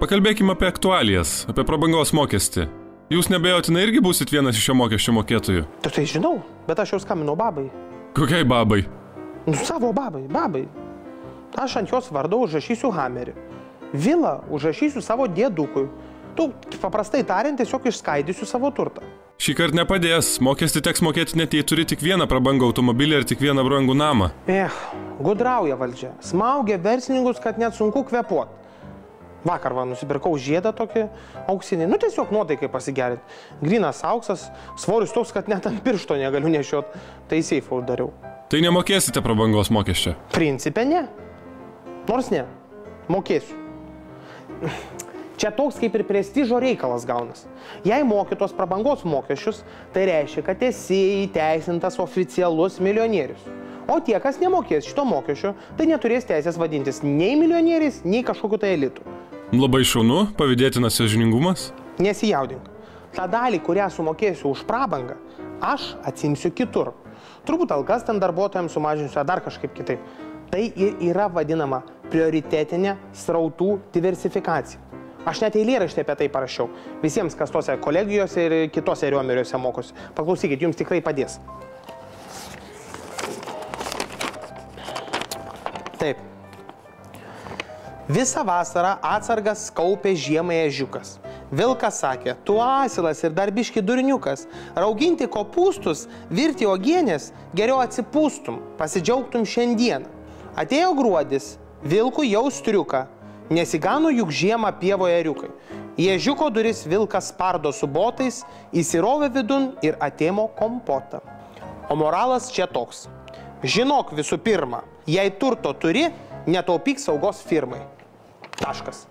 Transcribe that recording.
Pakalbėkime apie aktualijas, apie prabangos mokestį. Jūs nebejotinai irgi būsit vienas iš šio mokesčio mokėtojų. Tai žinau, bet aš jau skambinau babai. Kokiai babai? Savo babai. Aš ant jos vardo užrašysiu Hamerį. Vilą užrašysiu savo dėdukui. Paprastai tariant, tiesiog išskaidysiu savo turtą. Šį kartą nepadės. Mokestį teks mokėti net jei turi tik vieną prabangų automobilį ir tik vieną brangų namą. Gudrauja valdžia. Smaugia verslininkus, kad net sunku kvėpuot. Vakar nusipirkau žiedą tokį auksinį. Tiesiog nuotaikai pasigerinti. Grynas auksas, svoris toks, kad net ant piršto negaliu nešiot. Tai seifą dariau. Tai nemokėsite prabangos mokesčio? Principe ne. Nors ne. Mokėsiu. Čia toks kaip ir prestižo reikalas gaunas. Jei moki tos prabangos mokesčius, tai reiškia, kad esi įteisintas oficialus milijonierius. O tie, kas nemokės šito mokesčio, tai neturės teisės vadintis nei milijonieriais, nei kažkokiu tai elitu. Labai šaunu, pavydėtinas sąžiningumas. Nesijaudink. Ta dalį, kurią sumokėsiu už prabangą, aš atsimsiu kitur. Turbūt algas ten darbuotojams sumažinsiu, ar dar kažkaip kitaip. Tai ir yra vadinama prioritetinė srautų diversifikacija. Aš net eilėraštį apie tai parašiau. Visiems, kas tose kolegijose ir kitose riomeriuose mokosi. Paklausykit, jums tikrai padės. Taip. Visą vasarą atsargas kaupė žiemai ežiukas. Vilkas sakė, tu asilas ir dar biški durniukas. Rauginti kopūstus, virti uogienės, geriau atsipūstum, pasidžiaugtum šiandieną. Atėjo gruodis, vilkui jau striuka. Nesigano juk žiemą pievoje ėriukai. Į ežiuko duris vilkas spardo su botais, įsirovė vidun ir atėmo kompotą. O moralas čia toks. Žinok visų pirma, jei turto turi, netaupyk saugos firmai. Taškas.